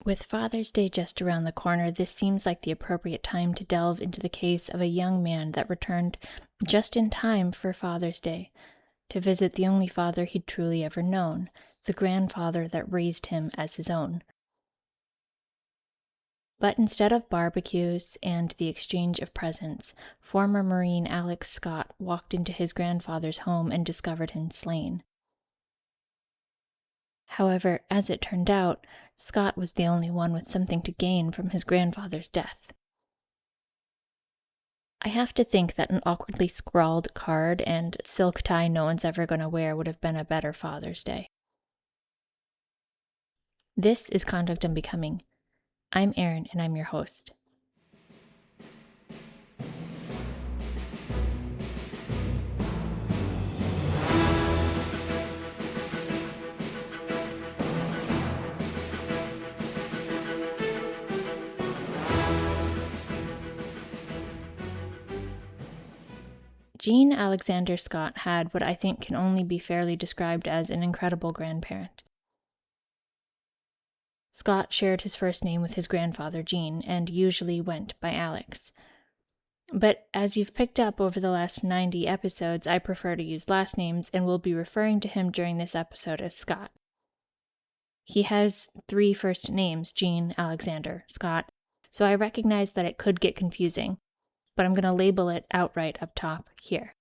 With Father's Day just around the corner, this seems like the appropriate time to delve into the case of a young man that returned just in time for Father's Day to visit the only father he'd truly ever known, the grandfather that raised him as his own. But instead of barbecues and the exchange of presents, former Marine Alex Scott walked into his grandfather's home and discovered him slain. However, as it turned out, Scott was the only one with something to gain from his grandfather's death. I have to think that an awkwardly scrawled card and silk tie no one's ever going to wear would have been a better Father's Day. This is Conduct Unbecoming. I'm Erin, and I'm your host. Jean Alexander Scott had what I think can only be fairly described as an incredible grandparent. Scott shared his first name with his grandfather, Jean, and usually went by Alex. But as you've picked up over the last 90 episodes, I prefer to use last names and will be referring to him during this episode as Scott. He has 3 first names, Jean, Alexander, Scott, so I recognize that it could get confusing, but I'm going to label it outright up top here.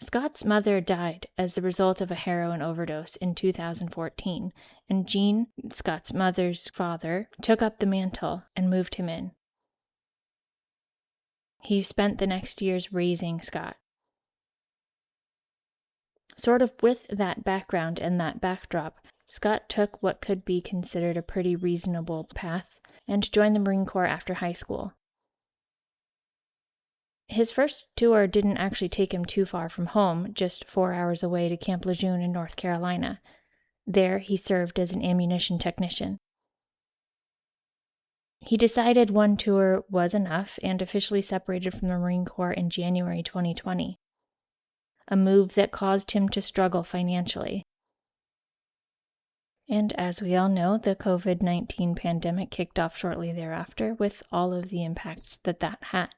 Scott's mother died as the result of a heroin overdose in 2014, and Jean, Scott's mother's father, took up the mantle and moved him in. He spent the next years raising Scott. Sort of with that background and that backdrop, Scott took what could be considered a pretty reasonable path and joined the Marine Corps after high school. His first tour didn't actually take him too far from home, just 4 hours away to Camp Lejeune in North Carolina. There, he served as an ammunition technician. He decided one tour was enough and officially separated from the Marine Corps in January 2020, a move that caused him to struggle financially. And as we all know, the COVID-19 pandemic kicked off shortly thereafter, with all of the impacts that had.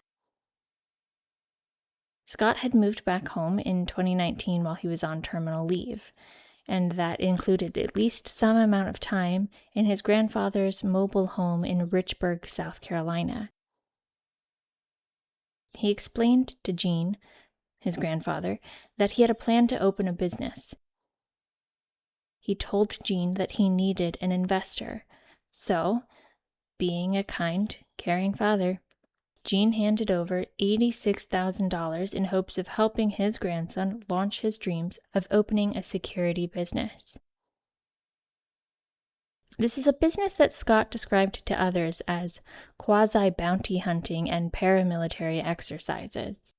Scott had moved back home in 2019 while he was on terminal leave, and that included at least some amount of time in his grandfather's mobile home in Richburg, South Carolina. He explained to Jean, his grandfather, that he had a plan to open a business. He told Jean that he needed an investor, so, being a kind, caring father, Jean handed over $86,000 in hopes of helping his grandson launch his dreams of opening a security business. This is a business that Scott described to others as quasi-bounty hunting and paramilitary exercises.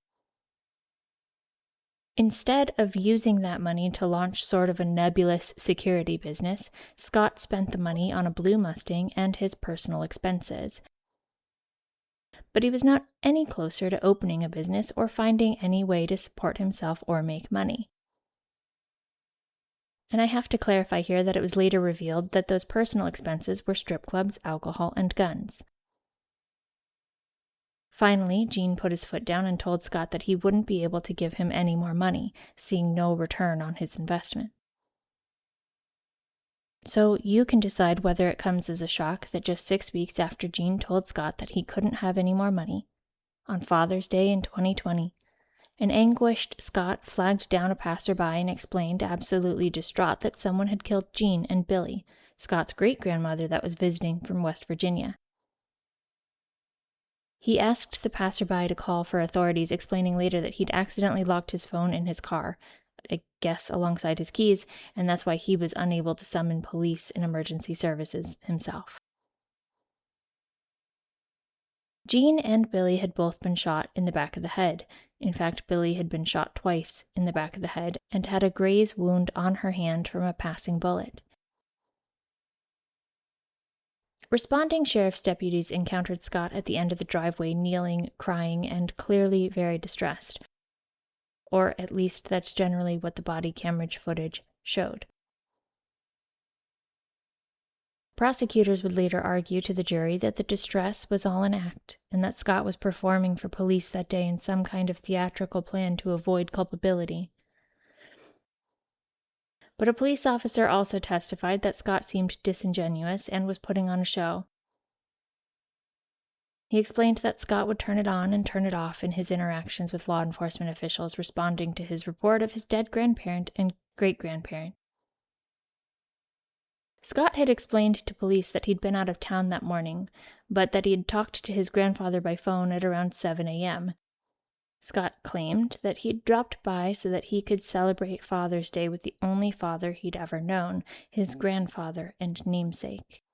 Instead of using that money to launch sort of a nebulous security business, Scott spent the money on a blue Mustang and his personal expenses. But he was not any closer to opening a business or finding any way to support himself or make money. And I have to clarify here that it was later revealed that those personal expenses were strip clubs, alcohol, and guns. Finally, Jean put his foot down and told Scott that he wouldn't be able to give him any more money, seeing no return on his investment. So you can decide whether it comes as a shock that just 6 weeks after Jean told Scott that he couldn't have any more money, on Father's Day in 2020, an anguished Scott flagged down a passerby and explained, absolutely distraught, that someone had killed Jean and Billy, Scott's great-grandmother that was visiting from West Virginia. He asked the passerby to call for authorities, explaining later that he'd accidentally locked his phone in his car, I guess alongside his keys, and that's why he was unable to summon police and emergency services himself. Jean and Billy had both been shot in the back of the head. In fact, Billy had been shot twice in the back of the head and had a graze wound on her hand from a passing bullet. Responding sheriff's deputies encountered Scott at the end of the driveway, kneeling, crying, and clearly very distressed. Or at least that's generally what the body camera footage showed. Prosecutors would later argue to the jury that the distress was all an act, and that Scott was performing for police that day in some kind of theatrical plan to avoid culpability. But a police officer also testified that Scott seemed disingenuous and was putting on a show. He explained that Scott would turn it on and turn it off in his interactions with law enforcement officials responding to his report of his dead grandparent and great-grandparent. Scott had explained to police that he'd been out of town that morning, but that he had talked to his grandfather by phone at around 7 a.m. Scott claimed that he'd dropped by so that he could celebrate Father's Day with the only father he'd ever known, his grandfather and namesake.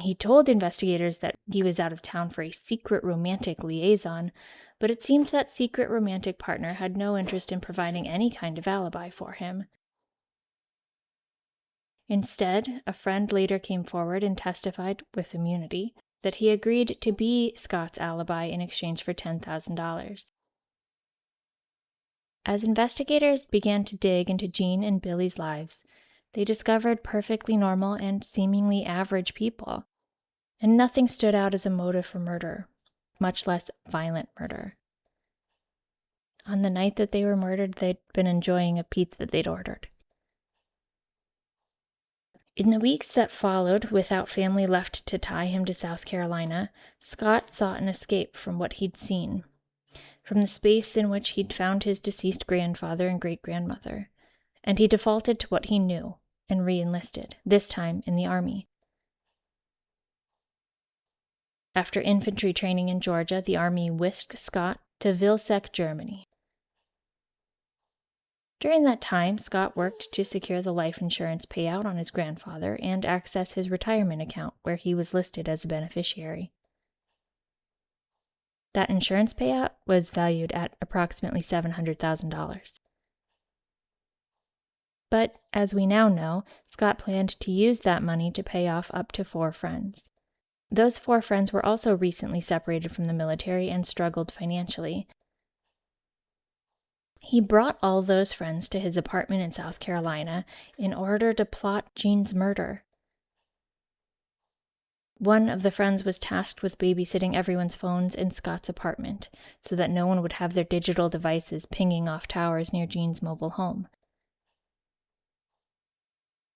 He told investigators that he was out of town for a secret romantic liaison, but it seemed that secret romantic partner had no interest in providing any kind of alibi for him. Instead, a friend later came forward and testified, with immunity, that he agreed to be Scott's alibi in exchange for $10,000. As investigators began to dig into Jean and Billy's lives, they discovered perfectly normal and seemingly average people, and nothing stood out as a motive for murder, much less violent murder. On the night that they were murdered, they'd been enjoying a pizza they'd ordered. In the weeks that followed, without family left to tie him to South Carolina, Scott sought an escape from what he'd seen, from the space in which he'd found his deceased grandfather and great-grandmother, and he defaulted to what he knew and re-enlisted, this time in the Army. After infantry training in Georgia, the Army whisked Scott to Vilseck, Germany. During that time, Scott worked to secure the life insurance payout on his grandfather and access his retirement account, where he was listed as a beneficiary. That insurance payout was valued at approximately $700,000. But, as we now know, Scott planned to use that money to pay off up to 4 friends. Those 4 friends were also recently separated from the military and struggled financially. He brought all those friends to his apartment in South Carolina in order to plot Jean's murder. One of the friends was tasked with babysitting everyone's phones in Scott's apartment, so that no one would have their digital devices pinging off towers near Jean's mobile home.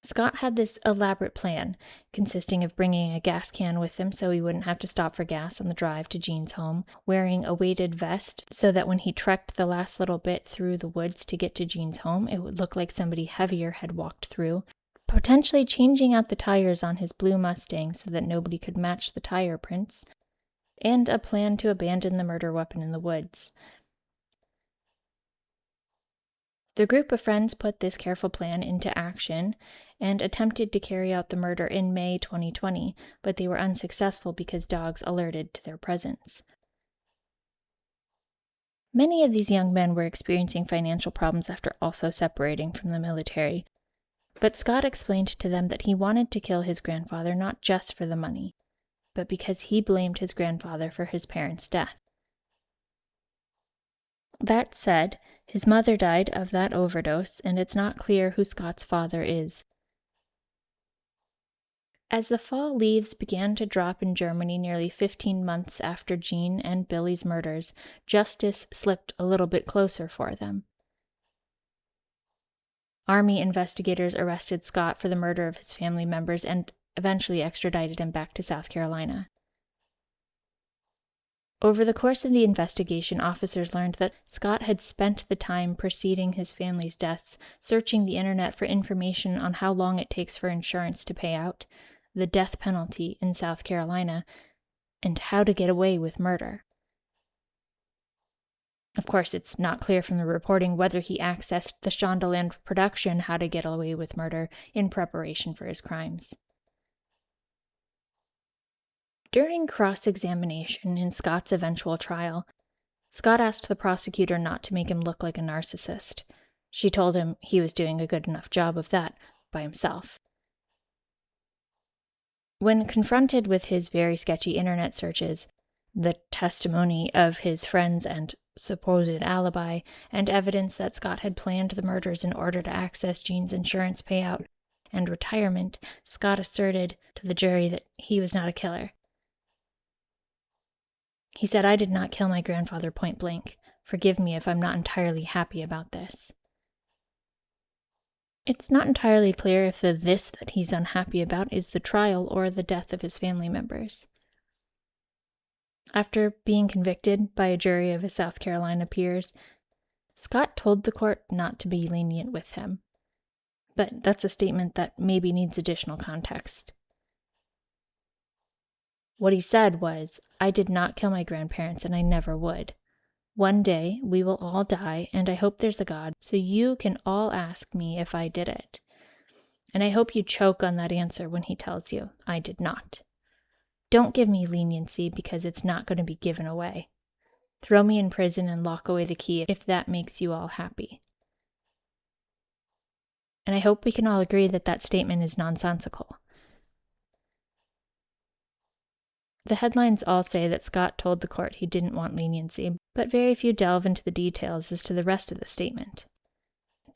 Scott had this elaborate plan, consisting of bringing a gas can with him so he wouldn't have to stop for gas on the drive to Jean's home, wearing a weighted vest so that when he trekked the last little bit through the woods to get to Jean's home, it would look like somebody heavier had walked through, potentially changing out the tires on his blue Mustang so that nobody could match the tire prints, and a plan to abandon the murder weapon in the woods. The group of friends put this careful plan into action and attempted to carry out the murder in May 2020, but they were unsuccessful because dogs alerted to their presence. Many of these young men were experiencing financial problems after also separating from the military, but Scott explained to them that he wanted to kill his grandfather not just for the money, but because he blamed his grandfather for his parents' death. That said, his mother died of that overdose, and it's not clear who Scott's father is. As the fall leaves began to drop in Germany nearly 15 months after Jean and Billy's murders, justice slipped a little bit closer for them. Army investigators arrested Scott for the murder of his family members and eventually extradited him back to South Carolina. Over the course of the investigation, officers learned that Scott had spent the time preceding his family's deaths searching the internet for information on how long it takes for insurance to pay out, the death penalty in South Carolina, and how to get away with murder. Of course, it's not clear from the reporting whether he accessed the Shondaland production How to Get Away with Murder in preparation for his crimes. During cross-examination in Scott's eventual trial, Scott asked the prosecutor not to make him look like a narcissist. She told him he was doing a good enough job of that by himself. When confronted with his very sketchy internet searches, the testimony of his friends and supposed alibi, and evidence that Scott had planned the murders in order to access Jean's insurance payout, and retirement, Scott asserted to the jury that he was not a killer. He said, "I did not kill my grandfather point blank. Forgive me if I'm not entirely happy about this." It's not entirely clear if the "this" that he's unhappy about is the trial or the death of his family members. After being convicted by a jury of his South Carolina peers, Scott told the court not to be lenient with him. But that's a statement that maybe needs additional context. What he said was, "I did not kill my grandparents and I never would. One day we will all die, and I hope there's a God, so you can all ask me if I did it. And I hope you choke on that answer when he tells you, I did not. Don't give me leniency because it's not going to be given away. Throw me in prison and lock away the key if that makes you all happy." And I hope we can all agree that that statement is nonsensical. The headlines all say that Scott told the court he didn't want leniency, but very few delve into the details as to the rest of the statement.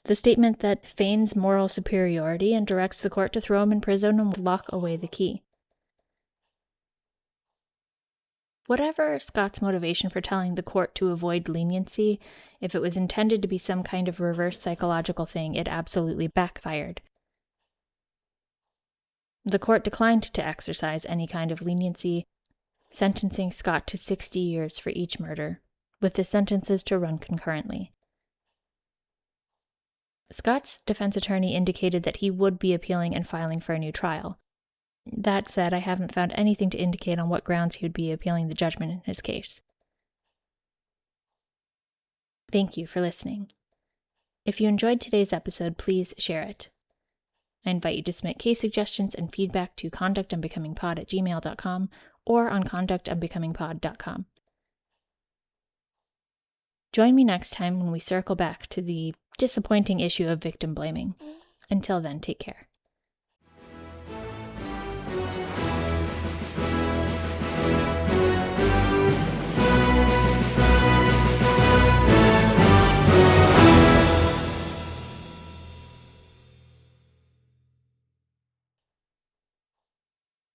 The statement that feigns moral superiority and directs the court to throw him in prison and lock away the key. Whatever Scott's motivation for telling the court to avoid leniency, if it was intended to be some kind of reverse psychological thing, it absolutely backfired. The court declined to exercise any kind of leniency, sentencing Scott to 60 years for each murder, with the sentences to run concurrently. Scott's defense attorney indicated that he would be appealing and filing for a new trial. That said, I haven't found anything to indicate on what grounds he would be appealing the judgment in his case. Thank you for listening. If you enjoyed today's episode, please share it. I invite you to submit case suggestions and feedback to conductunbecomingpod@gmail.com or on conductunbecomingpod.com. Join me next time when we circle back to the disappointing issue of victim blaming. Until then, take care.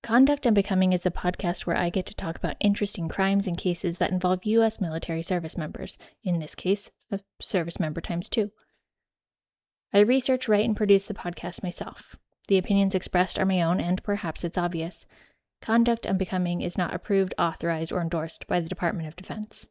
Conduct Unbecoming is a podcast where I get to talk about interesting crimes and cases that involve U.S. military service members, in this case, a service member times 2. I research, write, and produce the podcast myself. The opinions expressed are my own, and perhaps it's obvious. Conduct Unbecoming is not approved, authorized, or endorsed by the Department of Defense.